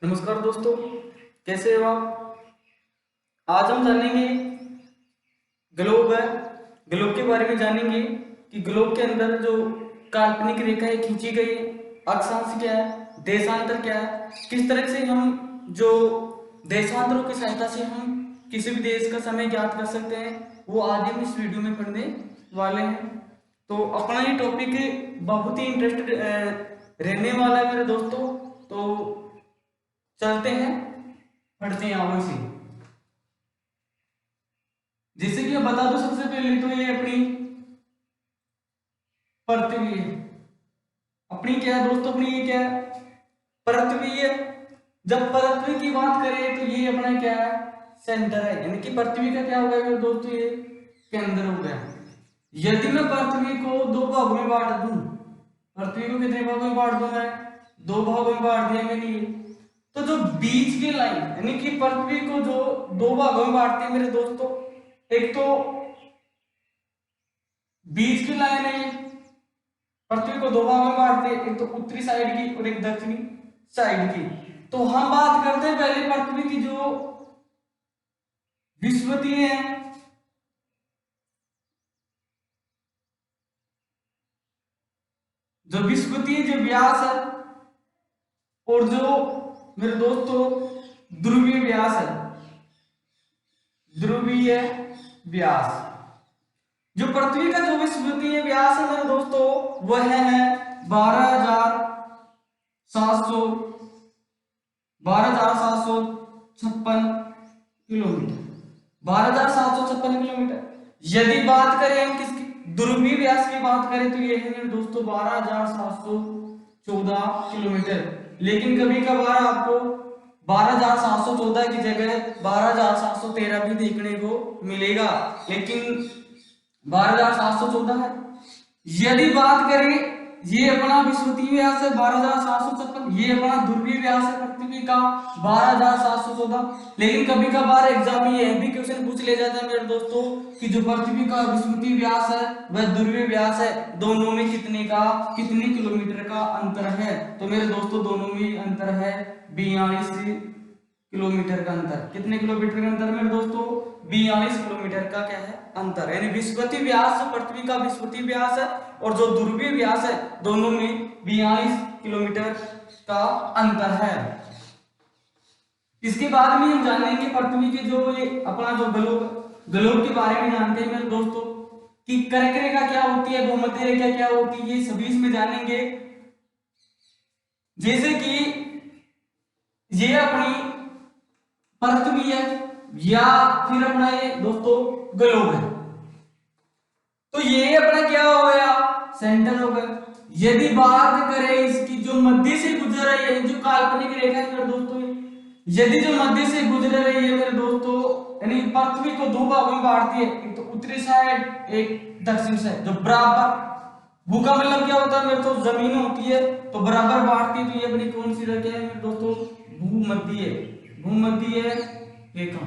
नमस्कार दोस्तों, कैसे हो आप। आज हम जानेंगे ग्लोब है। ग्लोब के बारे में जानेंगे कि ग्लोब के अंदर जो काल्पनिक रेखाएं खींची गई है, अक्षांश क्या है, देशांतर क्या है, किस तरह से हम जो देशांतरों की सहायता से हम किसी भी देश का समय ज्ञात कर सकते हैं, वो आज हम इस वीडियो में पढ़ने वाले हैं। तो अपना ये टॉपिक बहुत ही इंटरेस्टेड रहने वाला है मेरे दोस्तों। तो चलते हैं, पढ़ते हैं आओ इसे। जैसे कि मैं बता दूं, सबसे पहले तो ये अपनी पृथ्वी है। अपनी क्या है दोस्तों, अपनी ये क्या है, पृथ्वी है। जब पृथ्वी की बात करें तो ये अपना क्या है, सेंटर है, यानी कि पृथ्वी का क्या हो गया मेरे दोस्तों, ये केंद्र हो गया। यदि मैं पृथ्वी को दो भागों में बांट दूं, पृथ्वी को कितने भागों में बांट दूं, मैं दो भागों में बांट दिया मैंने ये, तो जो बीच की लाइन यानी कि पृथ्वी को जो दो भागों में बांटती है मेरे दोस्तों, एक तो बीच की लाइन है, पृथ्वी को दो भागों में बांटती है, एक तो उत्तरी साइड की और एक दक्षिणी साइड की। तो हम बात करते हैं पहले पृथ्वी की जो विषुवतीय है, जो विषुवतीय जो व्यास है, और जो मेरे दोस्तों ध्रुवीय व्यास है, ध्रुवीय व्यास। जो पृथ्वी का जो विषुवतीय व्यास है मेरे दोस्तों, वह है 12,756 किलोमीटर, 12,756 किलोमीटर। यदि बात करें हम किसकी, ध्रुवीय व्यास की बात करें तो ये है मेरे दोस्तों 12,714 किलोमीटर। लेकिन कभी कभार आपको 12,714 की जगह 12,713 भी देखने को मिलेगा, लेकिन 12,714 है। यदि बात करें, ये अपना विषुवतीय व्यास है 12,756, ये अपना ध्रुवीय व्यास है पृथ्वी का 12,714। लेकिन कभी कभार एग्जाम में यह भी क्वेश्चन पूछ ले जाता है मेरे दोस्तों कि जो पृथ्वी का विषुवतीय व्यास है वह ध्रुवीय व्यास है, दोनों में कितने किलोमीटर का अंतर है। तो मेरे दोस्तों दोनों में अंतर है 42 किलोमीटर का अंतर। कितने किलोमीटर का अंतर मेरे दोस्तों, 42 किलोमीटर का क्या है, अंतर। यानी विषुवतीय व्यास पृथ्वी का विषुवतीय व्यास है और जो ध्रुवीय व्यास है, दोनों में 42 किलोमीटर का अंतर है। इसके बाद में हम जानेंगे पृथ्वी के जो ये अपना जो ग्लोब के बारे में जानते हैं मेरे दोस्तों कि कर्क रेखा क्या होती है, भूमध्य रेखा क्या होती है, ये सभी इसमें जानेंगे। जैसे कि ये अपनी पृथ्वी है या फिर अपना ये दोस्तों ग्लोब है, तो ये अपना क्या हो गया, सेंटर हो गया। यदि बात करें इसकी जो मध्य से गुजर रही है, जो काल्पनिक रेखा है मेरे दोस्तों, यदि जो मध्य से गुजर रही है मेरे दोस्तों, यानी पृथ्वी को दो भागों में बांटती है, एक तो उत्तरी साइड एक दक्षिण साइड, जो बराबर, भू का मतलब क्या होता है मेरे दोस्तों, जमीन होती है तो बराबर बांटती है। तो ये अपनी कौन सी रेखा है मेरे दोस्तों, भूमध्य रेखा,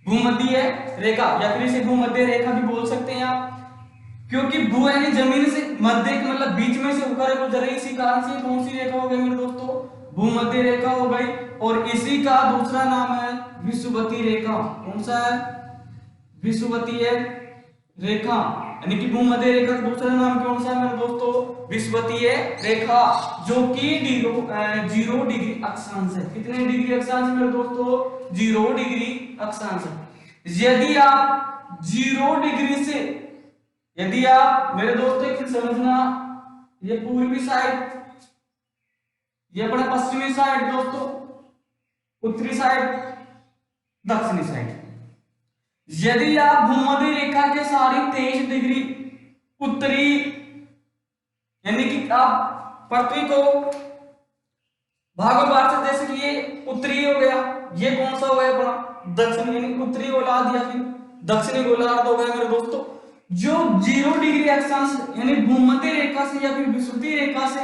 भूमध्य रेखा या फिर इसे भूमध्य रेखा भी बोल सकते हैं आप, क्योंकि भू यानी जमीन से, मध्य मतलब बीच में से होकर गुजर रही, इसी कारण से कौन सी रेखा हो गई मेरे दोस्तों, भूमध्य रेखा हो गई। और इसी का दूसरा नाम है विषुवतीय रेखा। कौन सा है, विषुवतीय रेखा, यानी कि भूमध्य रेखा का दूसरा नाम कौन सा है मेरे दोस्तों, विषुवतीय रेखा, जो कि 0 डिग्री अक्षांश है। कितने डिग्री अक्षांश है मेरे दोस्तों, 0 डिग्री अक्षांश है। यदि आप 0 डिग्री से, यदि आप मेरे दोस्तों एक समझना, ये पूर्वी साइड, ये अपना पश्चिमी साइड दोस्तों, उत्तरी साइड, दक्षिणी साइड। यदि आप भूमध्य रेखा के 23.5 डिग्री उत्तरी, यानी कि आप पृथ्वी को भागों बार से, जैसे कि ये उत्तरी हो गया, ये कौन सा हो गया अपना दक्षिण, यानी उत्तरी गोलार्ध या फिर दक्षिणी गोलार्ध हो गया मेरे दोस्तों। जो 0 डिग्री अक्षांश यानी भूमध्य रेखा से या फिर विषुवतीय रेखा से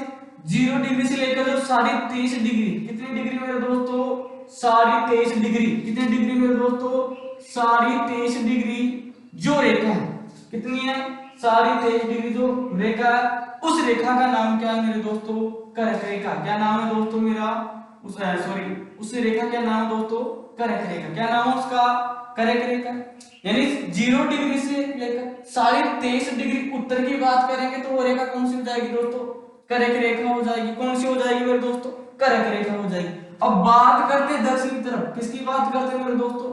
0 डिग्री से लेकर जो 23.5 डिग्री, कितनी डिग्री मेरे दोस्तों, 23.5 डिग्री, कितने डिग्री मेरे दोस्तों, 23.5 डिग्री जो रेखा है, कितनी है सारी 23 डिग्री जो रेखा है, उस रेखा का नाम क्या है मेरे दोस्तों? कर्क रेखा। क्या नाम है दोस्तों मेरा? उस रेखा क्या नाम है दोस्तों? कर्क रेखा। क्या नाम है उसका? कर्क रेखा। यानी 0 डिग्री से लेकर 23.5 डिग्री उत्तर की बात करेंगे तो वो रेखा कौन सी हो जाएगी दोस्तों? कर्क रेखा हो जाएगी। कौन सी हो जाएगी मेरे दोस्तों? कर्क रेखा हो जाएगी। अब बात करते हैं दक्षिण की तरफ। किसकी बात करते हैं मेरे दोस्तों?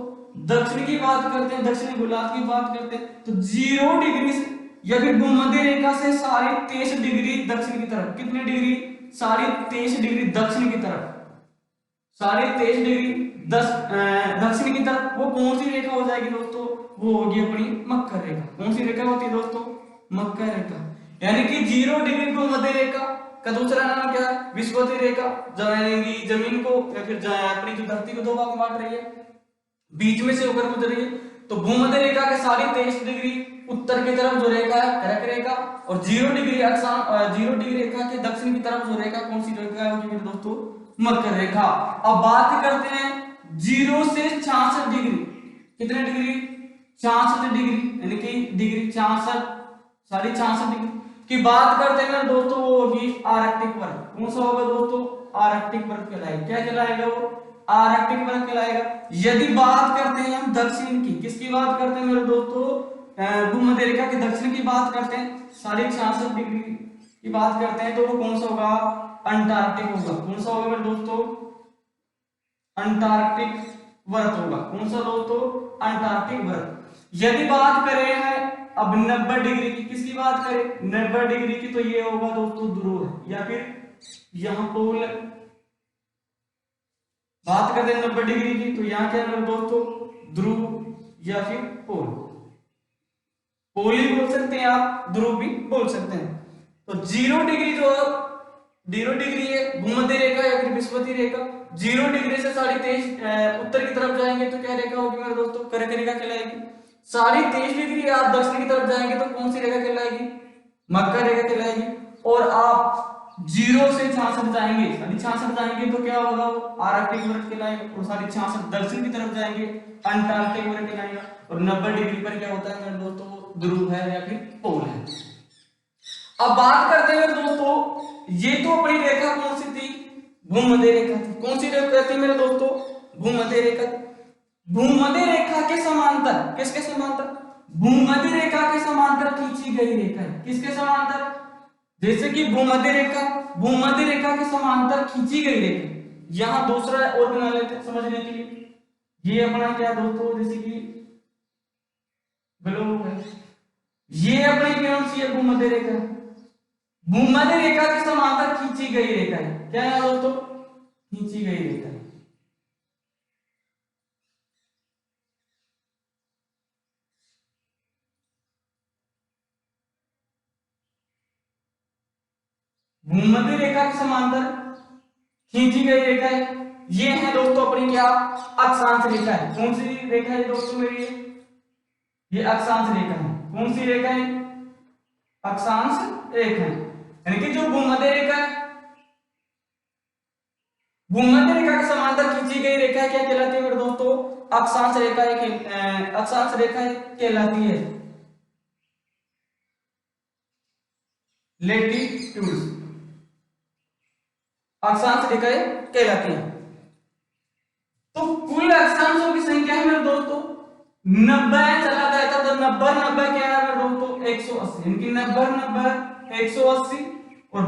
दक्षिण की बात करते हैं, दक्षिणी गोलार्ध की बात करते हैं। तो 0 डिग्री से या फिर भूमध्य रेखा से 23.5 डिग्री दक्षिण की तरफ। कितनी डिग्री? 23.5 डिग्री दक्षिण की तरफ। 23.5 डिग्री दक्षिण की तरफ वो कौन सी रेखा हो जाएगी दोस्तों? वो होगी अपनी मकर रेखा। कौन सी रेखा होती है दोस्तों? मकर रेखा। यानी कि 0 डिग्री भूमध्य रेखा का दूसरा नाम क्या है? विषुवतीय रेखा। जमीन को या फिर अपनी जो धरती को 2 भाग में बांट रही है, बीच में से होकर गुजर रही है। तो भूमध्य रेखा के 23.5 डिग्री उत्तर की तरफ जो रेखा है कर्क रेखा, और 0 डिग्री रेखा के दक्षिण की तरफ जो रेखा कौन सी रेखा होगी मेरे दोस्तों? मकर रेखा। अब बात करते हैं 0 से 66 डिग्री। कितने डिग्री? 66 डिग्री, यानी कि डिग्री 66, 66.5 डिग्री की बात करते हैं मेरे दोस्तों, वो होगी आर्कटिक वर्ग। कौन सा होगा दोस्तों? आर्कटिक वर्ग कहलाएगा। क्या कहलाएगा वो? आर्कटिक वर्ग कहलाएगा। यदि बात करते हैं हम दक्षिण की, किसकी बात करते हैं मेरे दोस्तों? भूमध्य रेखा के दक्षिण की बात करते हैं, 66.5 डिग्री की बात करते हैं, तो वो कौन सा होगा? अंटार्कटिक होगा। कौन सा होगा मेरे दोस्तों? अंटार्कटिक वर्ग होगा। कौन सा दोस्तों? अंटार्कटिक वर्ग। यदि बात करें है अब 90 डिग्री की, किसकी बात करें? 90 डिग्री की, तो ये होगा दोस्तों ध्रुव, या फिर यहां पोल। बात करते हैं 90 डिग्री की, तो यहां क्या है दोस्तों? ध्रुव या फिर पोल। पोल ही बोल सकते हैं आप, ध्रुव भी बोल सकते हैं। तो 0 डिग्री जो 0 डिग्री है भूमध्य रेखा या फिर विषुवतीय रेखा। 0 डिग्री से 23.5 उत्तर की तरफ जाएंगे तो क्या रेखा होगी मेरे दोस्तों? कर्क रेखा कहलाएगी। 23.5 डिग्री आप दक्षिण की तरफ जाएंगे तो कौन सी रेखा कहलाएगी? मकर रेखा कहलाएगी। और आप 0 से 66 जाएंगे, 66 जाएंगे तो क्या होगा? वो आर्कटिक वर्ग कहलाएगा। और 66 दक्षिण की तरफ जाएंगे अंटार्कटिक वर्ग कहलाएगा। और 90 डिग्री पर क्या होता है मेरे दोस्तों? ध्रुव है या फिर पोल है। अब बात करते हैं मेरे दोस्तों, ये तो अपनी रेखा कौन सी थी? भूमध्य रेखा थी। कौन सी रेखा थी मेरे दोस्तों? भूमध्य रेखा। भूमध्य रेखा के समांतर, किसके समांतर? भूमध्य रेखा के समांतर खींची गई रेखा है। किसके समांतर? जैसे कि भूमध्य रेखा के समांतर खींची गई रेखा। यहां दूसरा और बना लेते हैं समझने के लिए। ये अपना क्या दोस्तों? जैसे कि ग्लोब है, ये अपनी कौन सी है? भूमध्य रेखा। भूमध्य रेखा के समांतर खींची गई रेखा है। क्या है दोस्तों? खींची गई रेखा है। भूमध्य रेखा के समांतर खींची गई रेखा है। ये है दोस्तों अपनी क्या? अक्षांश रेखा है। कौन सी रेखा है दोस्तों मेरी? ये अक्षांश रेखा है। कौन सी रेखा है? अक्षांश रेखा है। यानी कि जो भूमध्य रेखा है, भूमध्य रेखा के समांतर खींची गई रेखा क्या कहलाती है मेरे दोस्तों? अक्षांश रेखा है। अक्षांश रेखा कहलाती है। लेटिट्यूड अक्षांश रेखाएं कहलाती हैं। तो कुल अक्षांशों की संख्या है मेरे दोस्तों 90 चला गया था, तो 90 क्या है मेरे दोस्तों? 180। इनकी 90 180 और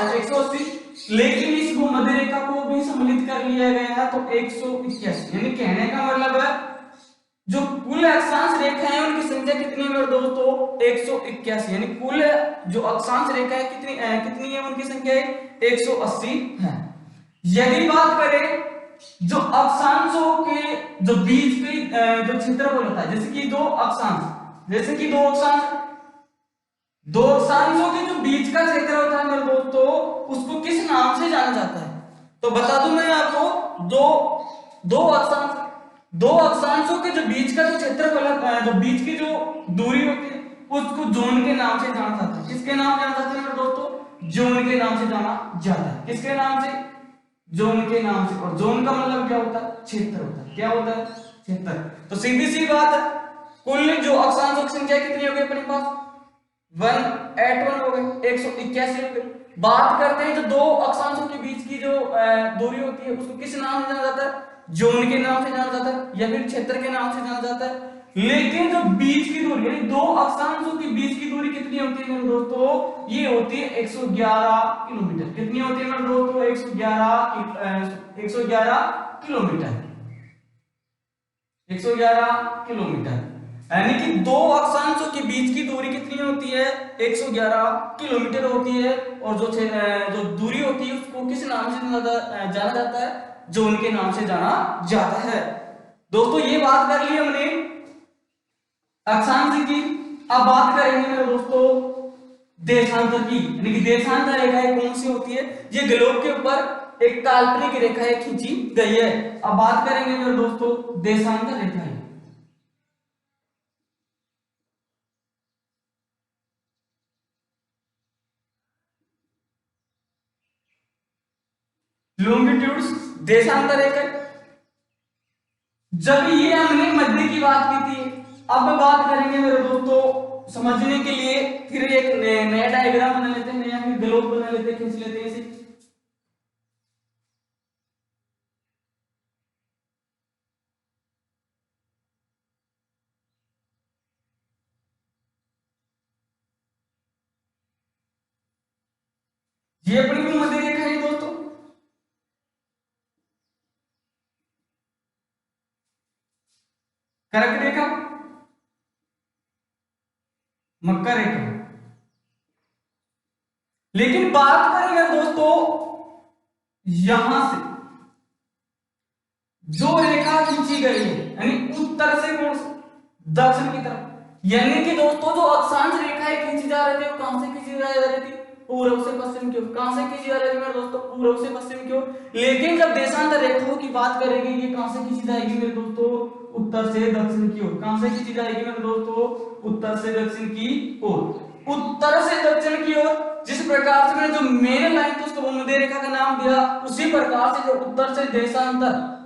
180, लेकिन इस भूमध्य रेखा को भी सम्मिलित कर लिया गया है तो 181। यानी कहने का मतलब है जो कुल अक्षांश रेखा है उनकी संख्या कितनी है मेरे दोस्तों? 181। यानी कुल जो अक्षांश रेखा है कितनी है उनकी संख्या है 180 है। यदि बात करें जो अक्षांशों के जो बीच के जो क्षेत्रफल होता है, जैसे कि दो अक्षांशों के जो बीच का क्षेत्र होता है मेरे दोस्तों, उसको किस नाम से जाना जाता है? तो बता दूं मैं आपको, दो अक्षांशों के जो बीच का जो क्षेत्रफल है, जो बीच की जो दूरी होती है, उसको जोन के नाम से जाना जाता है। किसके नाम से जाना जाता है मेरे दोस्तों? जोन के नाम से जाना जाता है। किसके नाम से? जोन के नाम से। और जोन का मतलब क्या होता है? क्षेत्र होता है। क्या होता है? क्षेत्र। तो सीधी सी बात है, कुल जो अक्षांशों की संख्या कितनी होगी अपने पास? 181 हो गए, 181 हो गए। बात करते हैं जो दो अक्षांशों के बीच की जो दूरी होती है उसको किस नाम से जाना जाता है? जोन के नाम से जाना जाता है या फिर क्षेत्र के नाम से जाना जाता है। लेकिन जो बीच की दूरी यानी दो अक्षांशों के बीच की दूरी कितनी होती है मेरे दोस्तों? ये होती है 111 किलोमीटर। कितनी होती है मेरे दोस्तों? 111 किलोमीटर। 111 किलोमीटर यानी कि दो अक्षांशों के बीच की दूरी कितनी होती है? 111 किलोमीटर होती है। और जो दूरी होती है उसको किस नाम से जाना जाता है? जोन के नाम से जाना जाता है। दोस्तों ये बात कर ली हमने अक्षांश की। अब बात करेंगे मेरे दोस्तों देशांतर की, यानी कि देशांतर रेखाएं कौन सी होती है? ये ग्लोब के ऊपर एक काल्पनिक रेखाएं खींची गई है। अब बात करेंगे मेरे दोस्तों देशांतर रेखाएं। लॉन्गिट्यूड्स देशांतर रेखा। जब ये हमने मध्य की बात की थी, अब बात करेंगे मेरे दोस्तों समझने के लिए फिर एक नया डायग्राम बना लेते हैं, नया फिर ग्लोब बना लेते हैं, खींच लेते हैं इसे। ये अपनी भी मध्य रेखा है दोस्तों। कर्क रेखा, मकर रेखा। लेकिन बात करेंगे दोस्तों यहां से जो रेखा खींची गई है यानी उत्तर से कौन से दक्षिण की तरफ, यानी कि दोस्तों जो अक्षांश रेखाएं खींची जा रही थी वो कहां से खींची जा रही थी? पूर्व से पश्चिम की ओर। कहां से खींची जा रही थी मेरे दोस्तों? पूर्व से पश्चिम की ओर। लेकिन जब देशांतर रेखाओं की बात करेंगे ये कहां से खींची जाएगी मेरे दोस्तों? उत्तर से दक्षिण की ओर। कहां से खींची जाएगी मेरे दोस्तों? उत्तर से दक्षिण की ओर। उत्तर से दक्षिण की ओर जिस प्रकार से मैंने जो मेन लाइन थी उसको भूमध्य रेखा का नाम दिया, उसी प्रकार से जो उत्तर से देशांतर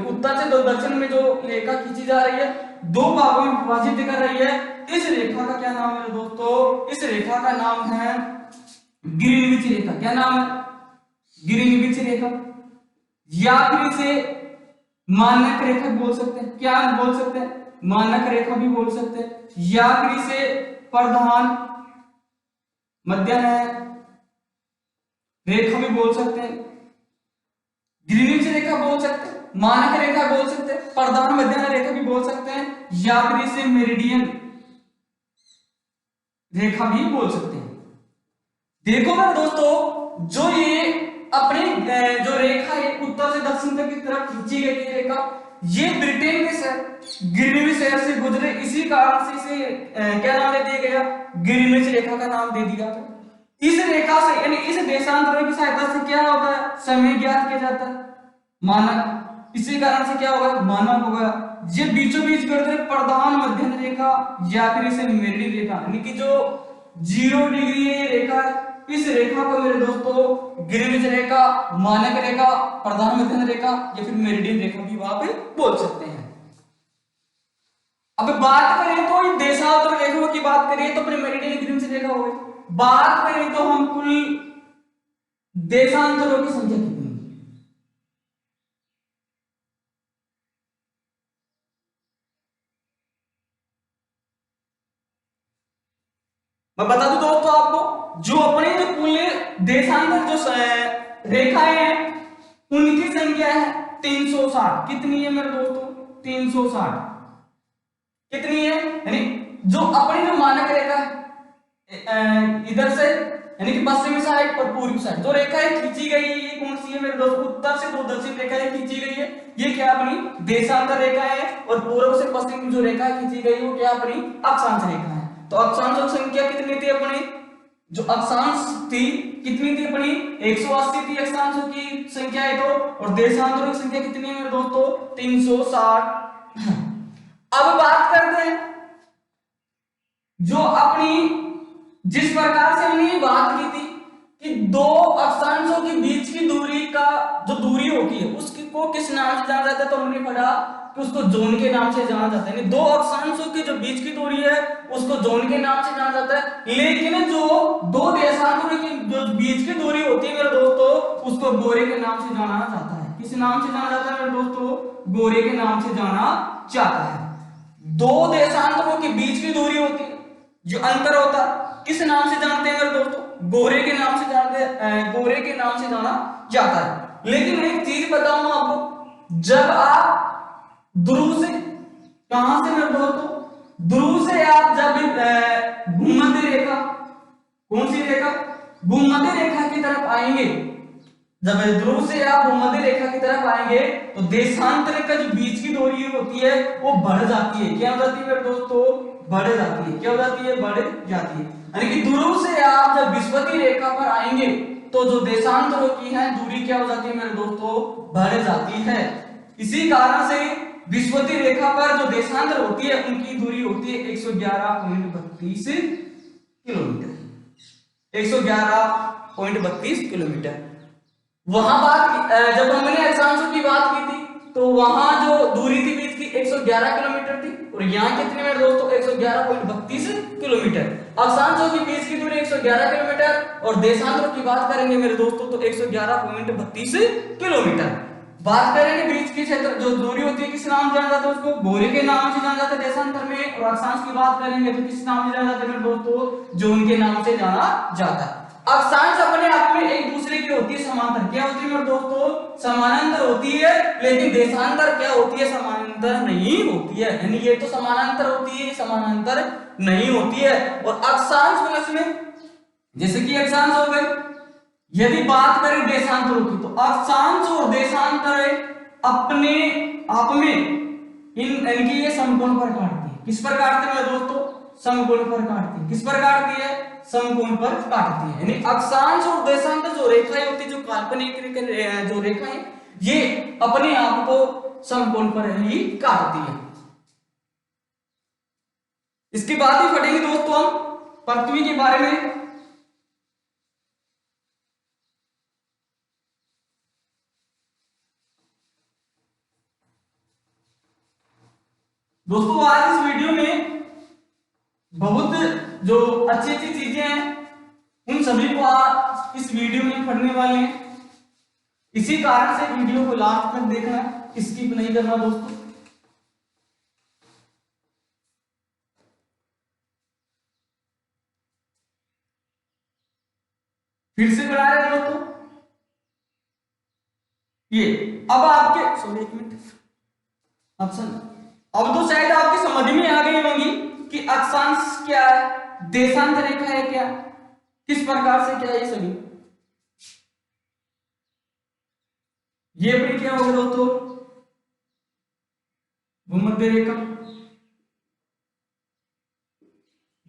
उत्तर से दक्षिण में जो रेखा खींची जा रही है दो भागों में विभाजित कर रही है, इस रेखा का क्या नाम है दोस्तों? इस रेखा का नाम है गिरिनिविच रेखा। क्या नाम है? गिरिनिविच रेखा। या फिर इसे मानक रेखा बोल सकते हैं। क्या बोल सकते हैं? मानक रेखा भी बोल सकते हैं, या फिर इसे प्रधान मध्य रेखा भी बोल सकते हैं, गिरिनिविच रेखा बोल सकते हैं, मानक रेखा बोल सकते हैं, प्रधान मध्य रेखा भी बोल सकते हैं, या फिर इसे मेरिडियन रेखा भी बोल सकते हैं। देखो मेरे दोस्तों जो ये अपनी जो रेखा है उत्तर से दक्षिण तक की तरफ खींची गई है रेखा, ये ब्रिटेन के शहर ग्रीनविच शहर से गुजरे, इसी कारण से इसे क्या नाम दे दिया गया? ग्रीनविच रेखा का नाम दे दिया था। इस रेखा से यानी इस देशांतरों की सहायता से क्या होता है? समय ज्ञात किया जाता है, मानक। इसी कारण से क्या होगा? मानक होगा। ये बीचों बीच गुजरे प्रधान मध्य रेखा या फिर इसे मेरिडियन रेखा, यानी कि जो 0 डिग्री है ये रेखा है, इस रेखा को मेरे दोस्तों ग्रीनविच रेखा, मानक रेखा, प्रधान मध्य रेखा या फिर मेरिडियन रेखा भी वहां पे बोल सकते हैं। अब बात करें तो देशांतर रेखाओं की बात करें तो अपने मेरिडियन ग्रीनविच रेखा हो गई। बात करें तो हम कुल देशांतरों की संख्या कितनी? मैं बता दूं दोस्तों आपको जो अपने जो कुल देशांतर जो रेखाएं हैं उनकी संख्या है 360। कितनी है मेरे दोस्तों? 360। कितनी है? यानी जो अपनी जो मानक रेखा है इधर से यानी कि पश्चिमी साइड और पूर्वी साइड जो रेखाएं खींची गई है ये कौन सी है मेरे दोस्तों? उत्तर से दो दक्षिण रेखाएं खींची गई है, ये क्या अपनी देशांतर रेखा है। और पूर्व से पश्चिम जो रेखा खींची गई वो क्या अपनी अक्षांश रेखा है। तो अक्षांशों की संख्या कितनी थी अपनी? जो अक्षांश थी कितनी थी अपनी? 180 थी अक्षांशों की संख्या है तो, और देशांतरों की संख्या कितनी है मेरे दोस्तों? 360। अब बात करते हैं जो अपनी जिस प्रकार से हमने बात की थी कि दो अक्षांशों के बीच की दूरी का जो दूरी होती है उसकी उसको किस नाम से जाना जाता है, तो हमने पढ़ा कि उसको जोन के नाम से जाना जाता है, यानी दो अक्षांशों के जो बीच की दूरी है उसको जोन के नाम से जाना जाता है। लेकिन जो दो देशांतरों की जो बीच की दूरी होती है मेरे दोस्तों, उसको गोरे के नाम से जाना जाता है। किस नाम से जाना जाता है मेरे दोस्तों, गोरे के नाम से जाना जाता है। दो देशांतरों के बीच की दूरी होती है, जो अंतर होता है, किस नाम से जानते हैं मेरे दोस्तों, गोरे के नाम से जानते हैं, गोरे के नाम से जाना जाता है। लेकिन एक चीज बताऊं आपको, जब आप ध्रुव से, कहां से मेरे दोस्तों, ध्रुव से आप जब भूमध्य रेखा, कौन सी रेखा, भूमध्य रेखा की तरफ आएंगे, जब ध्रुव से आप भूमध्य रेखा की तरफ आएंगे तो देशांतर का जो बीच की दूरी होती है वो बढ़ जाती है। क्या हो जाती है मेरे दोस्तों, बढ़ जाती है। क्या हो जाती है, बढ़ जाती है। यानी कि ध्रुव से आप जब विषुवतीय रेखा पर आएंगे तो जो देशांतरों की है दूरी क्या हो जाती है मेरे दोस्तों, बढ़ जाती है। इसी कारण से विषुवतीय रेखा पर जो देशांतर होती है उनकी दूरी होती है 111.32 किलोमीटर, 111.32 किलोमीटर। वहां बात, जब हमने अक्षांशों की बात की थी तो वहां जो दूरी थी बीच की 111 किलोमीटर थी, और यहाँ कितनी मेरे दोस्तों, 111.32 किलोमीटर। अक्षांशों की बीच की दूरी 111 किलोमीटर और देशांतरों की बात करेंगे मेरे दोस्तों तो 111.32 किलोमीटर। बात करेंगे बीच की क्षेत्र जो दूरी होती है किस नाम से जाना जाता है, उसको गोरे के नाम से जाना जाता है देशांतर में। और अक्षांश की बात करेंगे तो किस नाम से जाना जाता है मेरे दोस्तों, जोन के नाम से जाना जाता है। अक्षांश अपने आप में एक दूसरे की होती है समांतर, क्या होती है मेरे दोस्तों, समानांतर होती है। लेकिन देशांतर क्या होती है, समानांतर नहीं होती है। यानी ये तो समानांतर होती है, समानांतर नहीं होती है। और अक्षांश में इसमें जैसे कि अक्षांश हो गए, यदि बात करें देशांतरों की तो अक्षांश और देशांतर अपने आप में इनकी ये समकोण पर काटती है। किस पर काटते हैं मेरे दोस्तों, समकोण पर काटती है। किस पर काटती है, समकोण पर काटती है। यानी अक्षांश और देशांतर जो रेखाएं होती है, जो काल्पनिक जो रेखाएं, ये अपने आप को समकोण पर ही काटती है। इसके बाद ही पढ़ेंगे दोस्तों हम पृथ्वी के बारे में। दोस्तों आज इस वीडियो में बहुत जो अच्छी अच्छी चीजें हैं उन सभी को आप इस वीडियो में पढ़ने वाले हैं। इसी कारण से वीडियो को लास्ट तक देखना, स्किप नहीं करना दोस्तों। फिर से बना रहे हैं दोस्तों, ये अब आपके, सॉरी एक मिनट, ऑप्शन, अब तो शायद आपकी समझ में आ गई होगी कि अक्षांश क्या है, देशांतर रेखा है क्या, किस प्रकार से क्या है, ये सभी ये अपनी क्या होगा दोस्तों, भूमध्य रेखा।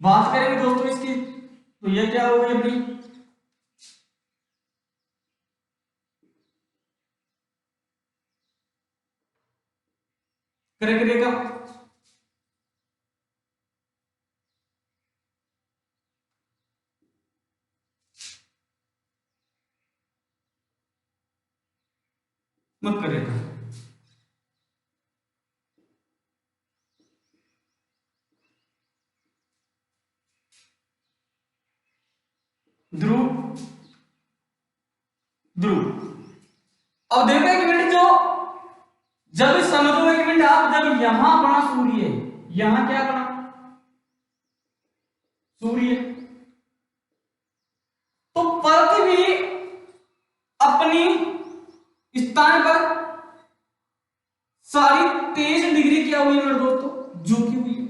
बात करेंगे दोस्तों इसकी तो ये क्या होगी अपनी कर्क रेखा। मकर रेखा। ध्रुव, ध्रुव। अब देखो एक मिनट, जो जब समझो एक मिनट, आप जब यहां बना सूर्य, यहां क्या बना सूर्य, तो पृथ्वी अपनी स्थान पर 23.5 डिग्री क्या हुई है मेरे दोस्तों, झुकी हुई है।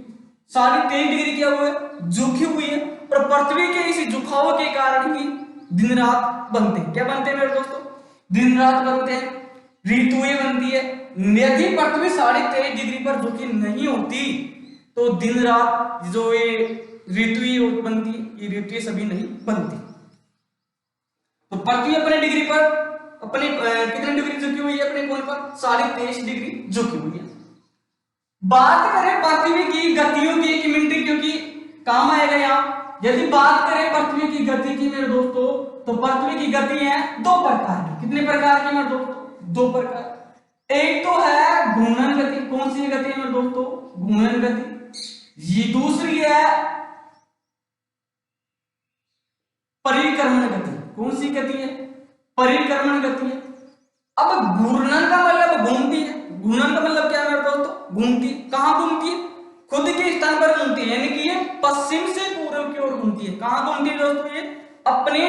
23.5 डिग्री क्या हुआ है, झुकी हुई है। और पृथ्वी के इस झुकाव के कारण ही दिन रात बनते हैं। क्या बनते हैं मेरे दोस्तों, दिन रात बनते हैं, ऋतुएं बनती है। यदि पृथ्वी 23.5 डिग्री पर झुकी नहीं होती तो दिन रात जो ये ऋतुएं बनती, ये ऋतुएं सभी नहीं बनती। तो पृथ्वी अपने डिग्री पर, अपने कितने डिग्री झुकी हुई है, अपने कोण पर 23.5 डिग्री झुकी हुई है। बात करें पृथ्वी की गतियों की, एक मिनट क्योंकि काम आएगा यहाँ। यदि बात करें पृथ्वी की गति की मेरे दोस्तों, तो पृथ्वी की गति है दो प्रकार की। कितने प्रकार की मेरे दोस्तों, दो प्रकार। एक तो है घूर्णन गति, कौन सी गति है मेरे दोस्तों, घूर्णन गति। ये दूसरी है परिक्रमण गति, कौन सी गति है, परिक्रमण गति है। अब घूर्णन का मतलब घूमती है, घूर्णन का मतलब क्या है मेरे दोस्तों, घूमती। कहां घूमती है, खुद के स्थान पर घूमती है, यानी कि ये पश्चिम से पूर्व की ओर घूमती है। कहां घूमती है दोस्तों, ये अपने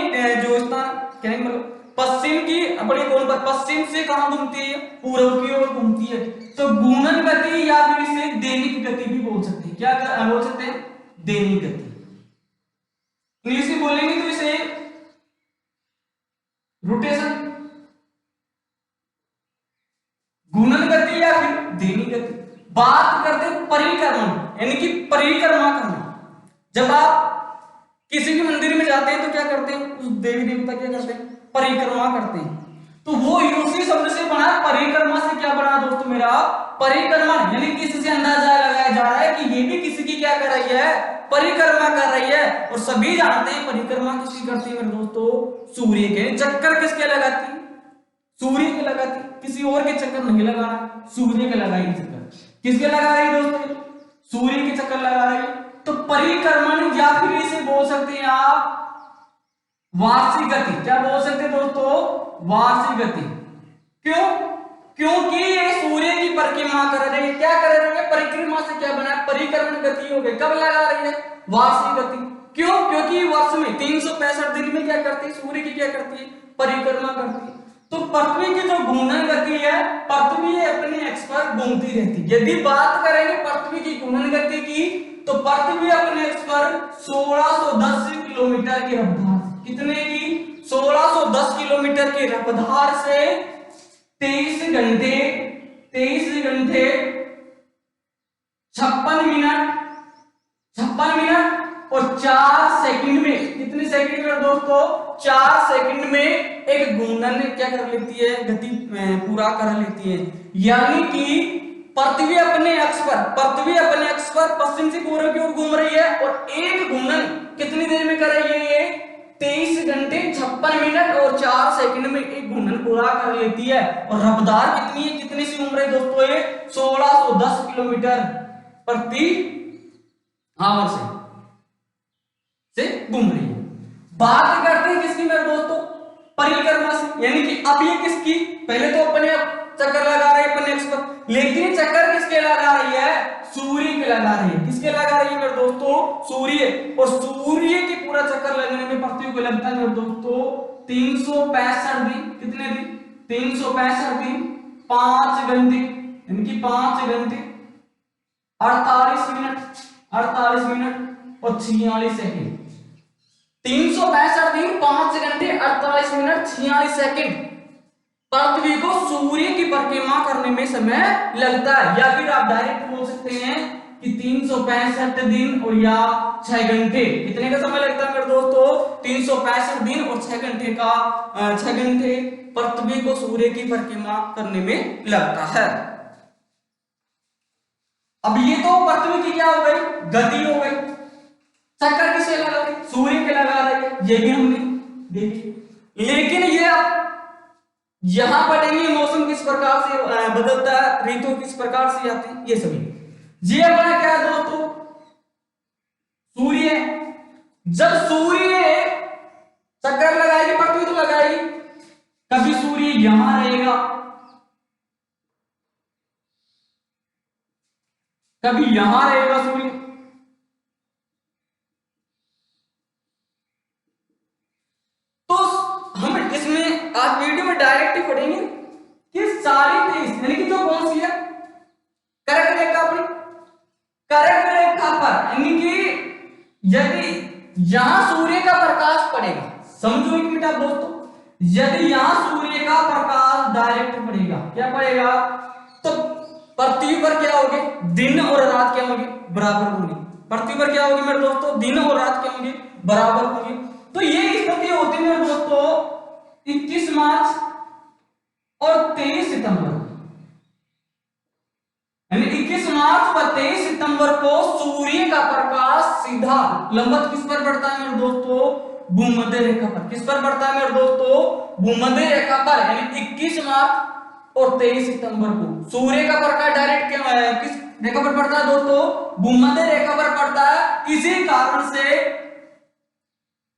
जो स्थान क्या मतलब पश्चिम की अपने कोण पर, पश्चिम से कहां घूमती है, पूर्व की ओर घूमती है। तो घूर्णन गति या फिर इसे दैनिक गति भी बोल सकते हैं। क्या बोल सकते हैं, दैनिक गति। इंग्लिश में बोलेंगे तो इसे रोटेशन, घूर्णन गति या फिर दैनिक गति। बात करते हैं परिक्रमण, यानी कि परिक्रमा करना। जब आप किसी भी मंदिर में जाते हैं तो क्या करते हैं, उस देवी देवता क्या करते हैं, परिक्रमा करते हैं। तो वो उसी शब्द से बना, परिक्रमा से क्या बना दोस्तों मेरा, परिक्रमण। यानी कि इससे अंदाजा लगाया जा रहा है कि ये भी किसी की क्या कर रही है, परिक्रमा कर रही है। और सभी जानते हैं परिक्रमा किसकी करती है मेरे दोस्तों, सूर्य के। चक्कर किसके लगाती, सूर्य के लगाती, किसी और के चक्कर नहीं लगा रहा, सूर्य के लगाएगी चक्कर। किसके लगा रही है दोस्तों, सूर्य के चक्कर लगा रही है। तो परिक्रमण या फिर इसे बोल सकते हैं आप वार्षिक गति। क्या बोल सकते हैं दोस्तों, वार्षिक गति। क्यों, क्योंकि ये सूर्य की परिक्रमा कर रही है। क्या कर रही है, परिक्रमा से क्या बना, परिक्रमण गति हो गई। कब लगा रही है, वार्षिक गति। क्यों, क्योंकि वर्ष में 365 दिन में क्या करती है, सूर्य की क्या करती है, परिक्रमा करती है। तो पृथ्वी की जो घूर्णन गति है, पृथ्वी अपने अक्ष पर घूमती रहती है। यदि बात करेंगे पृथ्वी की घूर्णन गति की, तो पृथ्वी अपने अक्ष पर 1610 किलोमीटर की रफ्तार, कितने की, 1610 किलोमीटर की रफ्तार से 23 घंटे 56 मिनट और 4 सेकंड में, कितने सेकंड में दोस्तों, 4 सेकंड में एक घूर्णन क्या कर लेती है, गति पूरा कर लेती है। यानी कि पृथ्वी अपने अक्ष पर पश्चिम से पूर्व की ओर घूम रही है और एक घूर्णन कितनी देर में कर रही है, ये 23 घंटे 56 मिनट और 4 सेकंड में एक घूर्णन पूरा कर लेती है। और रफ्तार कितनी है, कितने से घूम रही है दोस्तों, ये 1610 किलोमीटर प्रति आवर से घूम रही है। बात करते हैं किसकी मेरे दोस्तों, परिक्रमा से। यानी कि अब ये किसकी, पहले तो अपने चक्कर लगा रही है अपने अक्ष पर, लेकिन चक्कर किसके लगा रही है, सूर्य के लगा रही है। किसके लगा रही है मेरे दोस्तों, सूर्य। और सूर्य की पूरा चक्कर लगने में पृथ्वी को लगता है मेरे दोस्तों 365 दिन। कितने दिन, 365 दिन 5 घंटे, यानी कि 5 घंटे 48 मिनट और 46 सेकंड। 365 दिन 5 घंटे 48 मिनट 46 सेकंड पृथ्वी को सूर्य की परिक्रमा करने में समय लगता है। या फिर आप डायरेक्ट बोल सकते हैं कि 365 दिन और या 6 घंटे, कितने का समय लगता है मेरे दोस्तों, 365 दिन और 6 घंटे का 6 घंटे पृथ्वी को सूर्य की परिक्रमा करने में लगता है। अब ये तो पृथ्वी की क्या हो गई, गति हो गई। चक्कर किसे लगा रही, सूर्य के लगा रही है, ये भी हमने देखी। लेकिन ये अब यहां पढ़ेंगे मौसम किस प्रकार से बदलता है, ऋतु किस प्रकार से आती है, ये सभी। ये अपना क्या है दोस्तों, सूर्य। जब सूर्य चक्कर लगाएगी, पृथ्वी तो लगाएगी, कभी सूर्य यहां रहेगा, कभी यहां रहेगा सूर्य। तो हम इसमें आज वीडियो में डायरेक्ट ही पढ़ेंगे कि सारी 23 यानी कि जो कौन सी है कर्क रेखा, अपनी कर्क रेखा पर, यानी कि यदि यहां सूर्य का प्रकाश पड़ेगा, समझो एक मिनट आप दोस्तों, यदि यहां सूर्य का प्रकाश डायरेक्ट पड़ेगा, क्या पड़ेगा, तो पृथ्वी पर क्या होंगे, दिन और रात क्या होंगे, बराबर होंगे। पृथ्वी पर क्या होगी मेरे दोस्तों, दिन और रात क्या होंगे, बराबर होंगे। तो ये स्थिति होती है मेरे दोस्तों 21 मार्च और 23 सितंबर, यानी 21 मार्च व 23 सितंबर को सूर्य का प्रकाश सीधा लंबवत किस पर पड़ता है मेरे दोस्तों, भूमध्य रेखा पर। किस पर पड़ता है मेरे दोस्तों, भूमध्य रेखा पर। यानी 21 मार्च और 23 सितंबर को सूर्य का प्रकाश डायरेक्ट किस रेखा पर पड़ता है दोस्तों? भूमध्य रेखा पर पड़ता है। इसी कारण से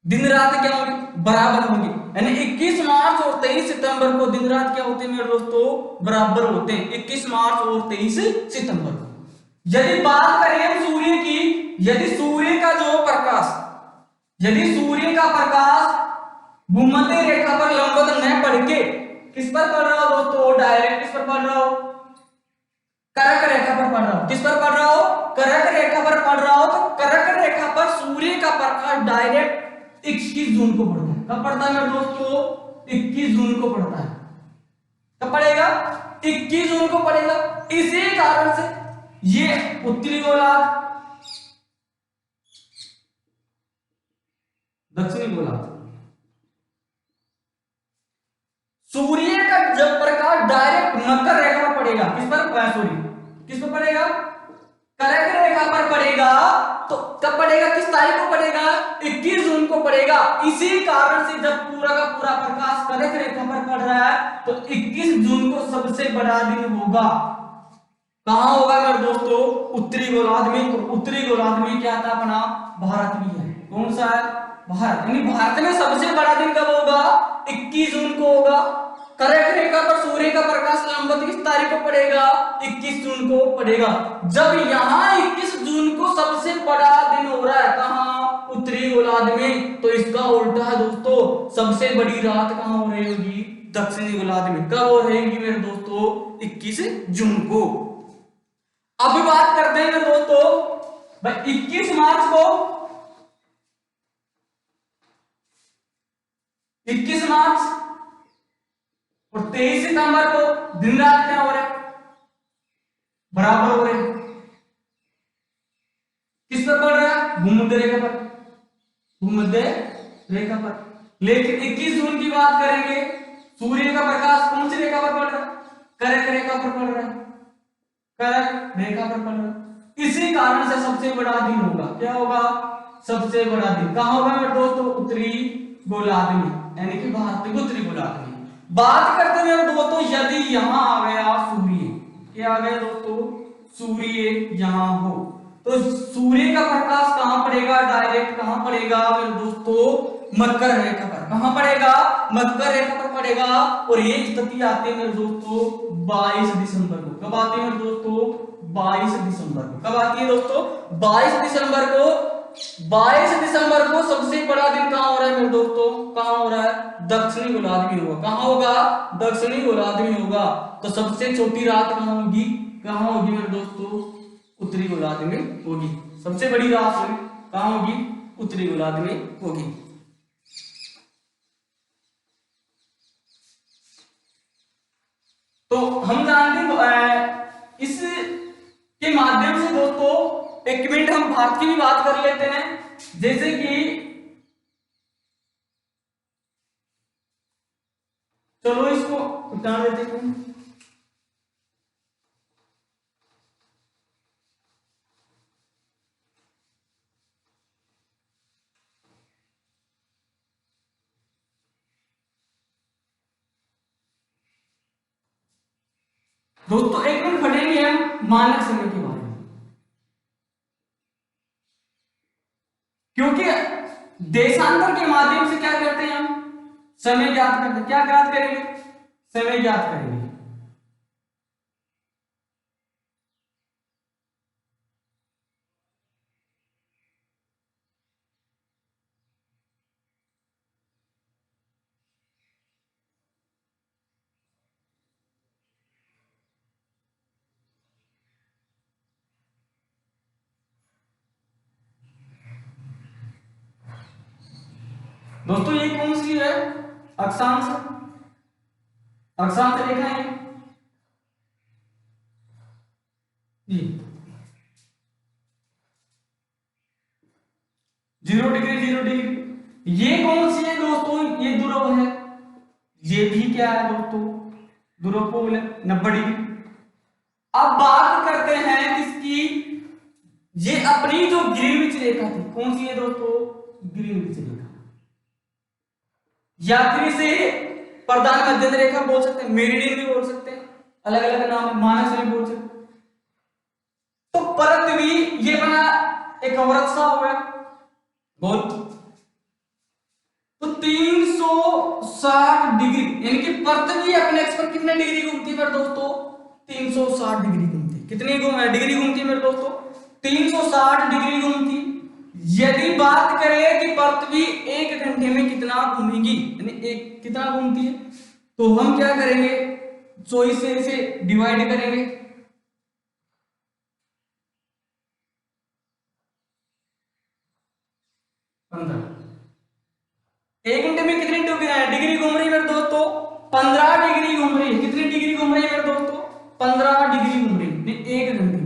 दिन रात क्या होंगी? बराबर होंगी। यानी 21 मार्च और 23 सितंबर को दिन रात क्या होते हैं मेरे दोस्तों? बराबर होते हैं, 21 मार्च और 23 सितंबर को। यदि बात करें हम सूर्य की, यदि सूर्य का प्रकाश भूमध्य रेखा पर लंबवत न पड़ के किस पर पड़ रहा हो दोस्तों? डायरेक्ट किस पर पड़ रहा हो? कर्क रेखा पर पड़ रहा हो। किस पर पड़ रहा हो? कर्क रेखा पर पड़ रहा हो। तो कर्क रेखा पर सूर्य का प्रकाश डायरेक्ट 21 जून को पड़ता है। कब पड़ता है मेरे दोस्तों? 21 जून को पड़ता है। कब पड़ेगा? 21 जून को पड़ेगा। इसी कारण से ये उत्तरी गोलार्ध, दक्षिणी गोलार्ध, सूर्य का जब प्रकाश डायरेक्ट मकर रेखा पर पड़ेगा, किस पर? किस पर पड़ेगा? कर्क रेखा पर पड़ेगा। तो कब पड़ेगा? किस तारीख को पड़ेगा? 21 जून को पड़ेगा। इसी कारण से जब पूरा का पूरा प्रकाश कर्क रेखा पर पड़ रहा है तो 21 जून को सबसे बड़ा दिन होगा। कहां होगा मेरे दोस्तों? उत्तरी गोलार्ध में। और उत्तरी गोलार्ध में क्या था अपना? भारत भी है। कौन सा है? भारत। यानी भारत में सबसे बड़ा दिन कब होगा? 21 जून को होगा। कर्क रेखा पर सूर्य का प्रकाश लंबवत किस तारीख को पड़ेगा? 21 जून को पड़ेगा। जब यहाँ 21 जून को सबसे बड़ा दिन हो रहा है, कहां? उत्तरी गोलार्ध में। तो इसका उल्टा है दोस्तों, सबसे बड़ी रात कहां हो रही होगी? दक्षिणी गोलार्ध में। कब हो रहेगी मेरे दोस्तों? 21 जून को। अभी बात करते हैं मेरे दोस्तों भाई 21 मार्च को, 21 मार्च और 23 सितंबर को दिन रात क्या हो रहे? बराबर हो रहे। किस पर पड़ रहा है? भूमध्य रेखा पर। भूमध्य रेखा पर। लेकिन 21 जून की बात करेंगे, सूर्य का प्रकाश कौन सी रेखा पर पड़ रहा है? कर्क रेखा पर पड़ रहा है। कर्क रेखा पर पड़ रहा है। इसी कारण से सबसे बड़ा दिन होगा। क्या होगा? सबसे बड़ा दिन कहां होगा मेरे दोस्तों? उत्तरी गोलार्ध में, यानी कि भारत के उत्तरी गोलार्ध में। बात करते हैं मेरे दोस्तों, यदि यहां आ गया सूर्य, क्या आ गया दोस्तों? सूर्य यहां हो तो सूर्य का प्रकाश कहां पड़ेगा? डायरेक्ट कहां पड़ेगा मेरे दोस्तों? मकर रेखा पर। कहां पड़ेगा? मकर रेखा पर पड़ेगा। और ये स्थिति आती है मेरे दोस्तों 22 दिसंबर को। कब आती है मेरे दोस्तों? 22 दिसंबर को। कब आती है दोस्तों? 22 दिसंबर को। 22 दिसंबर को सबसे बड़ा दिन कहां हो रहा है मेरे दोस्तों? कहां हो रहा है? दक्षिणी गोलार्ध में होगा। कहां होगा? दक्षिणी गोलार्ध में होगा। तो सबसे छोटी रात कहां होगी? कहां होगी मेरे दोस्तों? उत्तरी गोलार्ध में होगी। सबसे बड़ी रात होगी कहां होगी? उत्तरी गोलार्ध में होगी। तो हम जानते हैं इस के माध्यम से दोस्तों एक मिनट हम भारत की भी बात कर लेते हैं। जैसे कि चलो इसको उतार देते हैं। दोस्तों एक मिनट पढ़ेंगे हम मानक समय के बारे में, क्योंकि देशांतर के माध्यम से क्या करते हैं हम? समय ज्ञात करते हैं। क्या ज्ञात करेंगे? समय ज्ञात करेंगे। दोस्तों ये कौन सी है? अक्षांश। अक्षांश रेखा है जी। 0 डिग्री 0 डिग्री। ये कौन सी है दोस्तों? ये ध्रुव है। ये भी क्या है दोस्तों? ध्रुव पोल है 90 डिग्री। अब बात करते हैं इसकी, ये अपनी जो ग्रीनविच रेखा थी, कौन सी है दोस्तों? ग्रीनविच रेखा। या फिर इसे प्रधान मध्यम रेखा बोल सकते हैं, मेरिडियन भी बोल सकते हैं। अलग अलग नाम है, मानक से भी बोल सकते। तो पृथ्वी ये बना एक औरत सा हो गया, बोल। तो 360 डिग्री, यानी कि पृथ्वी अपने एक्स पर कितने डिग्री घूमती है मेरे दोस्तों? 360 डिग्री घूमती है। कितनी डिग्री घूमती है मेरे दोस्तों? 360 डिग्री घूमती। यदि बात करें कि पृथ्वी एक घंटे में कितना घूमेगी, यानी एक कितना घूमती है, तो हम क्या करेंगे, 24 से इसे डिवाइड करेंगे। एक घंटे में कितनी डिग्री घूम रही है मेरे दोस्तों? 15 डिग्री घूम रही है। कितनी डिग्री घूम रही है मेरे दोस्तों? 15 डिग्री घूम रही है एक घंटे में।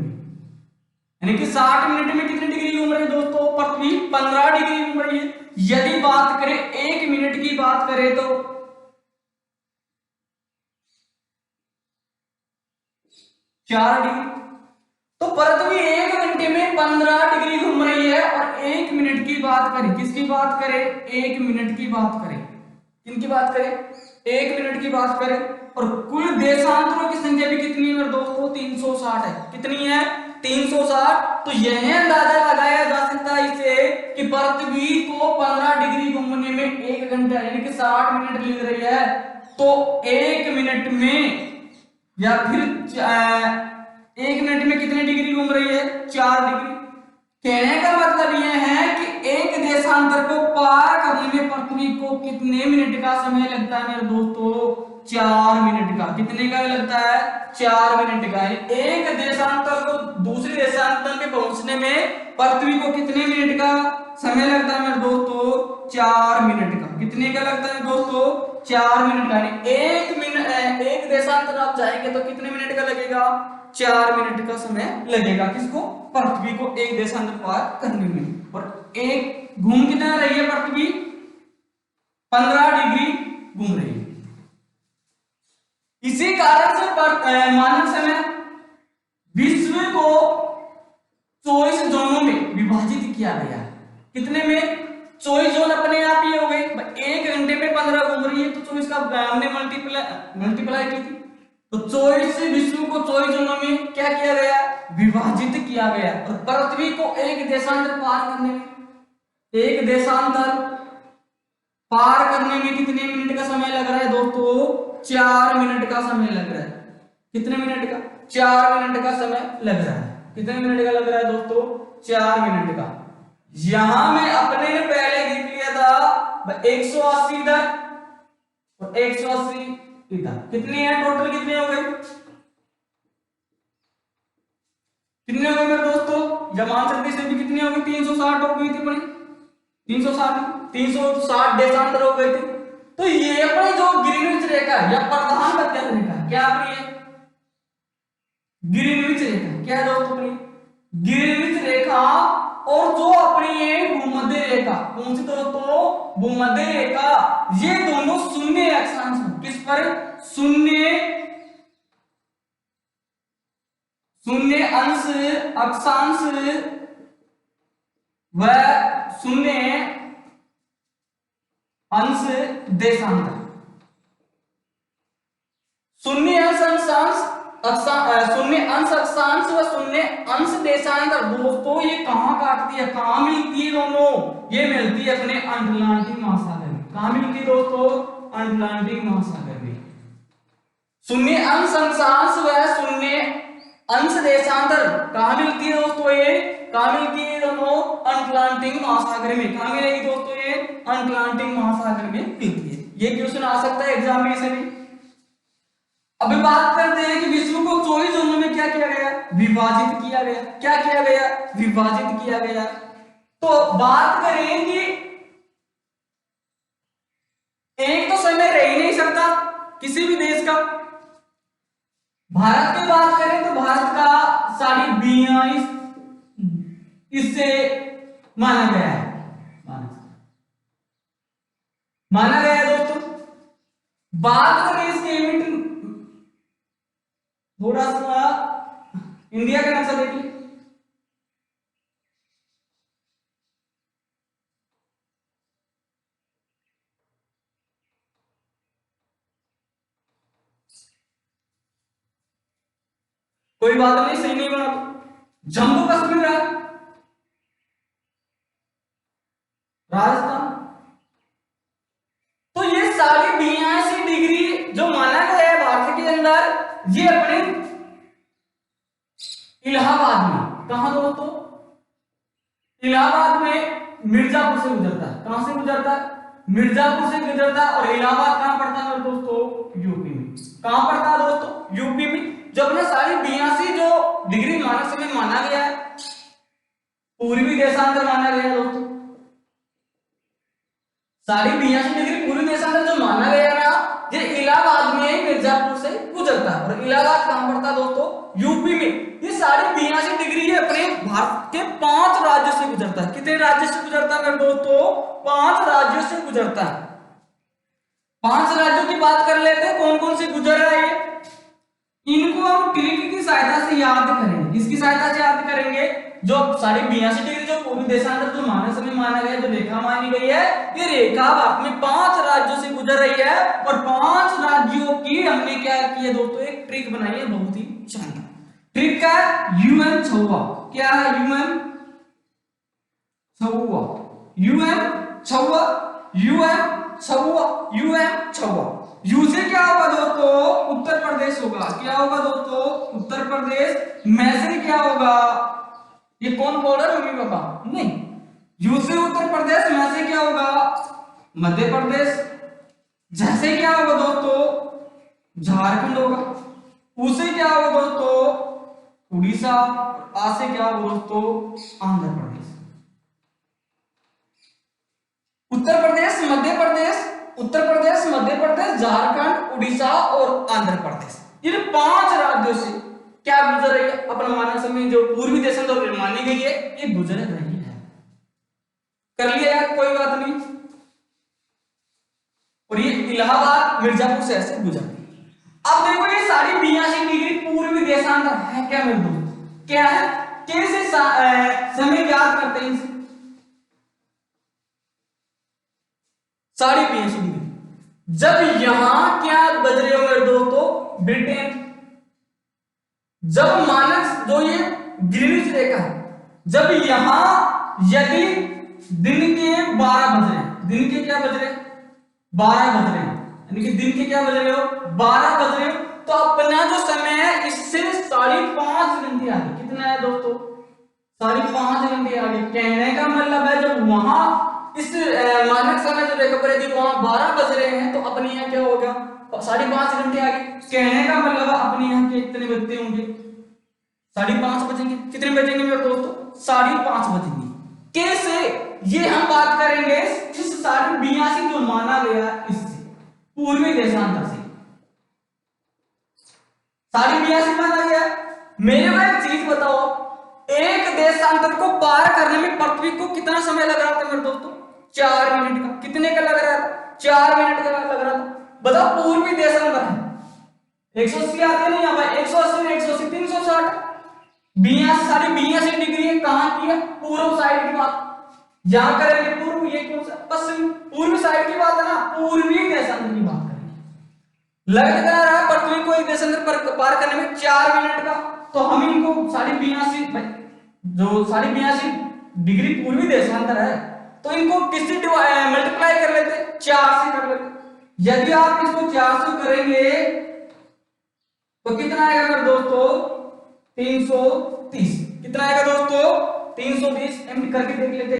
यानी कि 60 मिनट में कितनी डिग्री घूम रही है दोस्तों? पृथ्वी 15 डिग्री घूम रही है। यदि बात करें एक मिनट की बात करें तो 4 डिग्री। तो पृथ्वी एक घंटे में 15 डिग्री घूम रही है। और एक मिनट की बात करें, किसकी बात करें? एक मिनट की बात करें, किनकी बात करें? एक मिनट की बात करें। और कुल देशांतरों की संख्या भी कितनी है मेरे दोस्तों? 360 है। कितनी है? 360। तो यह अंदाजा लगाया जा सकता है इससे कि पृथ्वी को 15 डिग्री घूमने में एक घंटा यानी कि 60 मिनट लग रही है। तो एक मिनट में या फिर एक मिनट में कितनी डिग्री घूम रही है? 4 डिग्री। कहने का मतलब यह है कि एक देशांतर को पार करने में पृथ्वी को कितने मिनट का समय लगता है मेरे दोस्तों? 4 मिनट का। कितने का लगता है? 4 मिनट का। एक देशांतर को दूसरे देशांतर में पहुंचने में पृथ्वी को कितने मिनट का समय लगता है मेरे दोस्तों? 4 मिनट का। कितने का लगता है दोस्तों? 4 मिनट का। एक मिनट, एक देशांतर आप जाएंगे तो कितने मिनट का लगेगा? 4 मिनट का समय लगेगा। किसको? पृथ्वी को एक देशांतर पार करने में। और एक घूम कितना रही है पृथ्वी? 15 डिग्री घूम रही है। इसी कारण से मानव समय विश्व को 24 जोनों में विभाजित किया गया। कितने में? 24 जोन अपने आप ही हो गए। एक घंटे में 15 घूम रही है तो 24 का हमने मल्टीप्लाई की थी। तो 24 विश्व को 24 जोनों में क्या किया गया? विभाजित किया गया। और पृथ्वी को एक देशांतर पार करने में, एक देशांतर पार करने में कितने मिनट का समय लग रहा है दोस्तों? 4 मिनट का समय लग रहा है। कितने मिनट का? 4 मिनट का समय लग रहा है। कितने मिनट का लग रहा है दोस्तों? 4 मिनट का। यहां में अपने ने पहले लिख लिया था 180 इधर और 180 इधर। कितनी है टोटल? कितने हो गए? कितने हो गए मेरे दोस्तों? जमान सकते से भी कितनी हो गई? 360 हो गई थी अपनी। 360 देशांतर हो गए थे। तो ये अपनी जो ग्रीनविच रेखा या प्रधान मध्य रेखा क्या अपनी है? ग्रीनविच रेखा क्या है दोस्तों? अपनी ग्रीनविच रेखा। और जो अपनी है भूमध्य रेखा, कौन सी दोस्तों? भूमध्य रेखा। ये दोनों शून्य अक्षांश हैं। किस पर? शून्य, शून्य अंश अक्षांश व शून्य अंश देशांतर। शून्य अंश शून्य अंश अक्षांश व शून्य अंश देशांतर दोस्तों ये कहां काटती है, कहां मिलती है दोनों? ये मिलती है अपने अटलांटिक महासागर में। कहां मिलती है दोस्तों? अटलांटिक महासागर में। शून्य अंश अक्षांश व शून्य अंश देशांतर कहां मिलती है दोस्तों? ये कहां मिलती है दोनों? अटलांटिक महासागर में। कहां मिलेगी दोस्तों? ये अटलांटिक महासागर में मिलती है। ये क्वेश्चन आ सकता है एग्जाम में से भी। अभी बात करते हैं कि विश्व को 24 जोनों में क्या किया गया? विभाजित किया गया। क्या किया गया? विभाजित किया गया। तो बात करें कि एक तो समय रह ही नहीं सकता किसी भी देश का। भारत की बात करें तो भारत का 22.5 इससे माना गया है, माना गया है दोस्तों। बात करें इसके लिमिट, थोड़ा सा इंडिया का नक्शा देखिए। कोई बात नहीं, सही नहीं बना तो। जम्मू कश्मीर है, राजस्थान। तो ये सारी 82 डिग्री जो माना गया है भारत के अंदर, ये अपने इलाहाबाद में, कहां दोस्तों, इलाहाबाद में मिर्जापुर से गुजरता है। कहां से गुजरता है? मिर्जापुर से गुजरता है। और इलाहाबाद कहां पड़ता है दोस्तों? यूपी में। कहां पड़ता है दोस्तों? यूपी में। जो अपने सारी 82 जो डिग्री मानक समय माना गया है, पूर्वी देशांतर माना गया है दोस्तों, सारी 82 डिग्री पूर्वी देशांतर जो माना गया ना, ये इलाहाबाद में मिर्जापुर से गुजरता है। और इलाहाबाद कहां पड़ता है दोस्तों? यूपी में। ये सारी 82 डिग्री ये अपने भारत के 5 राज्यों से गुजरता है। कितने राज्यों से गुजरता है मेरे दोस्तों? 5 राज्यों से गुजरता है। 5 राज्यों की बात कर लेते हैं, कौन कौन से गुजर रहा है। इनको हम ट्रिक की सहायता से याद करेंगे। किसकी सहायता से याद करेंगे? जो सारी 82 डिग्री जो पूर्वी देशांतर जो मानक समय माना गया, जो रेखा मानी गई है, ये रेखा भारत में 5 राज्यों से गुजर रही है। और 5 राज्यों की हमने क्या किया दोस्तों? एक ट्रिक बनाई है, बहुत ही शानदार ट्रिक का यूएन 6वां। क्या है? यूएन 6वां, यूएन 6वां, यूएन 6वां, यूएन 6वां। यू से क्या होगा दोस्तों? उत्तर प्रदेश होगा। क्या होगा दोस्तों? उत्तर प्रदेश। मैं से क्या होगा? ये कौन बोल रहा है? मम्मी पापा नहीं। यू से उत्तर प्रदेश, मैं से क्या होगा? मध्य प्रदेश। जैसे क्या होगा दोस्तों? झारखंड होगा। उ से क्या होगा दोस्तों? उड़ीसा। आ से क्या होगा दोस्तों? आंध्र प्रदेश। उत्तर प्रदेश, मध्य प्रदेश, उत्तर प्रदेश, मध्य प्रदेश, झारखंड, उड़ीसा और आंध्र प्रदेश, ये 5 राज्यों से क्या गुजर रही है? अपना मानक समय जो पूर्वी देशांतर मानी गई है, ये गुजर रही है। कर लिया यार, कोई बात नहीं। और ये इलाहाबाद मिर्जापुर से ऐसे गुजरती है। अब देखो ये सारी 82 डिग्री पूर्वी देशांतर है क्या मेरे दोस्त? क्या है? कैसे समय याद करते हैं इनसे? सारी 82 डिग्री जब यहां क्या बज रहे हो मेरे दोस्तों? ब्रिटेन। जब मानक जो ये ग्रीनिच रेखा है, जब यहां यदि दिन के 12 बज रहे हैं, दिन के क्या बज रहे हैं? 12 बज रहे हैं, यानी कि दिन के क्या बज रहे हो? 12 बज रहे हो। तो अपना जो समय है इससे 5.5 घंटे आगे। कितना है दोस्तों? 5.5 घंटे आगे। कहने का मतलब है जब वहां इस मानक समय जो रेखा पर यदि वहां 12 बज रहे हैं, तो अपने यहाँ क्या होगा? 5.5 घंटे आगे। कहने का मतलब अपने यहाँ के कितने बजते होंगे? 5:30 बजेंगे। कितने बजेंगे मेरे दोस्तों? 5:30 बजेंगे। कैसे? ये हम बात करेंगे इस 82 जो माना गया इससे, पूर्वी देशांतर से 82 माना गया। मेरे को एक चीज बताओ, एक देशांतर को पार करने में पृथ्वी को कितना समय लग रहा था मेरे दोस्तों? 4 मिनट का। कितने का लग रहा था? 4 मिनट का लग रहा था। बताओ पूर्वी देशांतर है, 180 आते नहीं भाई, 180 में 180 360। 82 डिग्री कहां की है? पूर्व साइड की बात। यहां करेंगे पूर्व, ये कौन सा? पश्चिम। पूर्वी साइड की बात है ना, पूर्वी देशांतर की बात करेंगे। लग रहा है पृथ्वी को एक देशांतर पर पार करने में 4 मिनट का। तो हम इनको 82 जो 82 डिग्री पूर्वी देशांतर है, तो इनको किससे मल्टीप्लाई कर लेते? 4 से कर लेते। यदि आप इसको 4 से करेंगे तो कितना आएगा मेरे दोस्तों? 330। कितना आएगा दोस्तों? 320। करके देख लेते।